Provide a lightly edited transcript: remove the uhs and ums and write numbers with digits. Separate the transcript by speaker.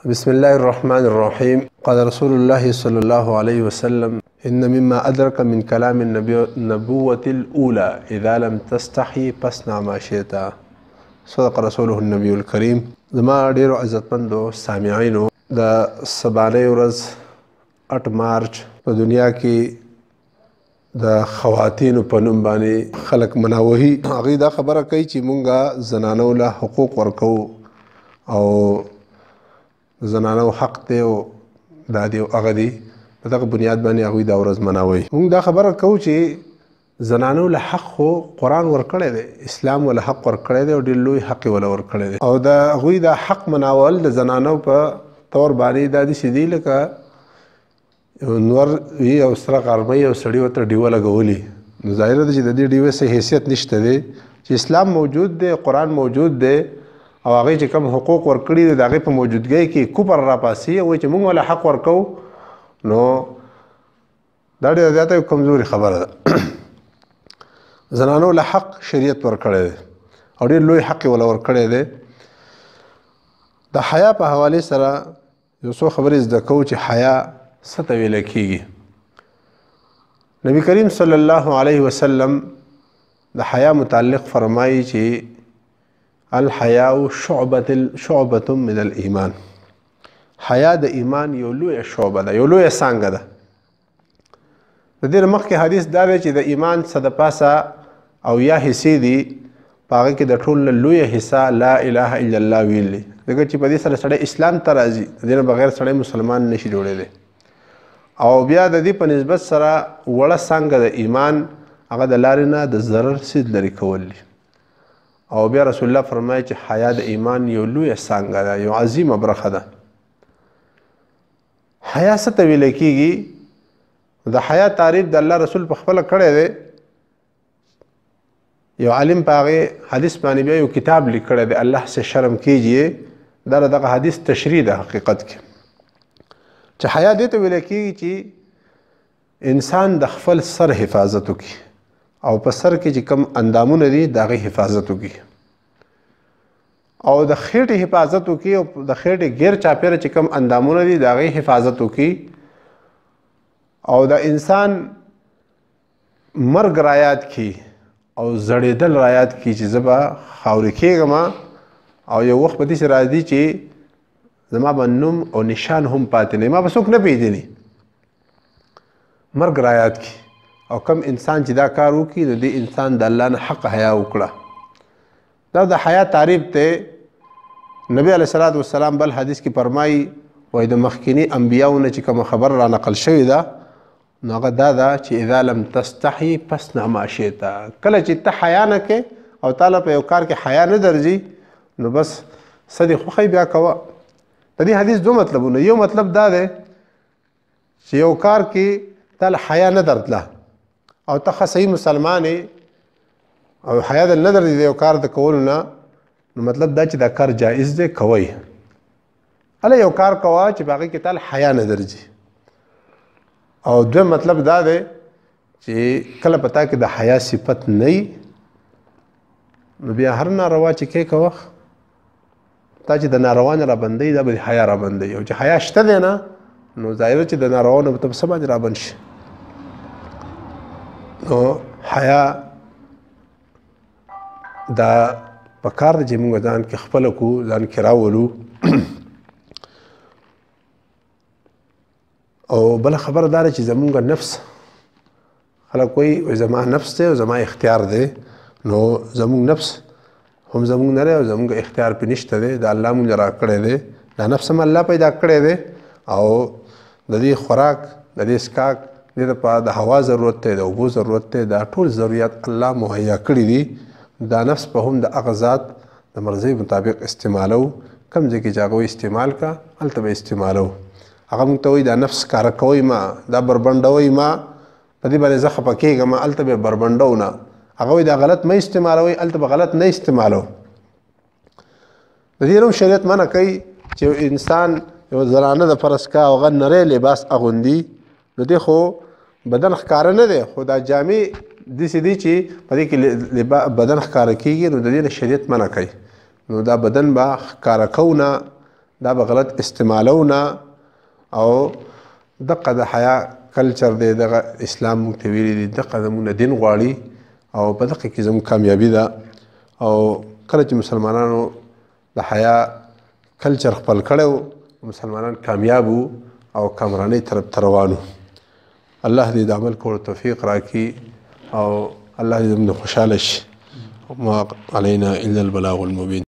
Speaker 1: بسم الله الرحمن الرحيم. قال رسول الله صلى الله عليه وسلم: إن مما أدرك من كلام النبوة الأولى إذا لم تستحي فاصنع ما شئت. صدق رسوله النبي الكريم. زما ډیرو عزتمندو سامعینو، د سبانۍ ورځ 8 مارچ په دنیا کې د خواتینو په نوم باندې خلک مناوهي. هغوی دا خبره کوي چې مونږه زنانو له حقوق ورکو او زنانو حق دی او دا دی او هغه دی. په دغه بنیاد باندې هغوی دا ورځ مناوي. مونږ دا خبره کوو چې زنانو له حق خو قرآن ورکړی دی، اسلام وله حق ورکړی دی او ډېر لوی حق یې وله ورکړی دی. او د هغوی دا حق مناول د زنانو په طور باندې دا داسې دي لکه نور وي او سره غرمۍ او سړي ورته ډیوه لګولي. نو ظاهره ده چې د دې ډیوې څه حیثیت نشته دی چې اسلام موجود دی، قرآن موجود دی او هغې چې کوم حقوق ورکړي دي د هغې په موجودګۍ کې کفر راپاسي او وایي چې موږ وله حق ورکو. نو دا ډېره زیاته یو کمزوري خبره ده. زنانو له حق شریعت ورکړی دی او ډېر لوی حق یې وله ورکړی دی. د حیا په حوالې سره یو څو خبرې زده کوو چې حیا څه ته ویلی کېږي. نبی کریم صلی الله علیه وسلم د حیا متعلق فرمایي چې الحیاء شعبة من الایمان. حیا د ایمان یو لویه شعبه ده، یو لویه څانګه ده. د دې نه مخکې حدیث دا دی چې د ایمان څه د پاسه او یا حصې دي، په هغه کې د ټول نه لویه حصه لا اله الا الله ویل دي. ځکه چې په دې سره سړی اسلام ته راځي، د دې نه بغیر سړی مسلمان نشي جوړېدی. او بیا د دې په نسبت سره وړه څانګه د ایمان هغه د لارې نه د ضرر سید لرې کول دي. او بیا رسول الله فرمایي چې حیا د ایمان یو لویه څانګه ده، یو عظیمه برخه ده. حیا څه ته ویلی کېږي؟ د حیا تعریف د الله رسول په خپله کړی دی. یو عالم په هغې حدیث باندې بیا یو کتاب لیکلی دی، الله سے شرم کیجیے. دا دغه حدیث تشریح ده حقیقت کې چې حیا دې ته ویلی کېږي چې انسان د خپل سر حفاظت وکړي او په سر کې چې کوم اندامونه دي د هغې حفاظت وکړي او د خېټې حفاظت وکړي او د خېټې غیر چاپېره چې کوم اندامونه دي د هغې حفاظت وکړي او د انسان مرګ رایاد کړي او زړېدل رایاد کړي چې زه به خاورې کېږم او یو وخت به داسې راځي چې زما به نوم او نشان هم پاتې نه، ما به څوک نه پېژني. مرګ رایاد کړي او کم انسان چې دا کار وکړي نو دې انسان د الله نه حق حیا وکړه. دا د حیا تعریف دی. نبی علیه الصلاة والسلام بل حدیث کې فرمایي وایي د مخکیني انبیاو نه چې کومه خبر را نقل شوې ده نو هغه دا ده چې اذا لم تستحي فاصنع ما شئت. کله چې ته حیا نه کوې او تعالی په یو کار کې حیا نه درځي نو بس څه دې خوښوي بیا کوه. د دې حدیث دو مطلبونه، یو مطلب دا دی چې یو کار کې تعالی حیا نه درتله او ته ښه صحیح مسلمان او حیا دل نه درځي د یو کار د کولو نه، نو مطلب دا چې دا کار جایز دی، کوئ. هله یو کار کوه چې په هغې کې تعالی حیا نه درځي. او دویم مطلب دا دی چې کله په تا کې د حیا صفت نه وي نو بیا هر ناروا چې کې کوه تا چې د ناروا نه رابندوي دا به د حیا رابندوي. او چې حیا شته دی نه نو ظاهره چې د ناروا نه به ته په څه باندې رابند شي. نو حیا دا پکار دی چې موږ ځان کې خپله کړو، ځان کې راولو. او بله خبره دا ده چې زمونږ نفس، خلک وایي زما نفس دی او زما اختیار دی. نو زمونږ نفس هم زمونږ نه دی او زمونږ اختیار پې نشته دی، د الله مونږ را کړی دی. دا نفس هم الله پیدا کړی دی او د دې خوراک، د دې څښاک، دې دپاره د هوا ضرورت دی، د اوبو ضرورت دی، دا ټول ضرورت الله مهیا کړي دي. دا نفس په هم د هغه ذات د مرضۍ مطابق استعمالو. کوم ځای کې چې هغه استعمال کا هلته به استعمالو. هغه موږ ته وایي دا نفس کاره کوئ ما، دا بربنډوئ ما، په دې باندې زه خفه کېږم، هلته به بربنډو نه. هغه وایي دا غلط مه استعمالوئ، هلته به غلط نه استعمالو. د دې هم شریعت منع کوي چې یو انسان یو زنانه د فرض کا هغه نری لباس اغوندي نو دې خو بدن ښکاره نه دی، خو دا جامې داسې دي چې په دې کې بدن ښکاره کېږي نو د دې نه شریعت منع کوي. نو دا بدن به ښکاره کوو نه دا به غلط استعمالونه او دغه د حیا کلچر دی دغه اسلام موږ ته ویلي دي دغه زموږ نه دین غواړي او په دغه کې زموږ کامیابي ده او کله چې مسلمانانو د حیا کلچر خپل کړی مسلمانان کامیاب او کامرانۍ طرف ته روان الله دې د عمل کولو توفیق راکړي او الله دې زموږ خوشحاله شي ما علينا إلا البلاغ المبين.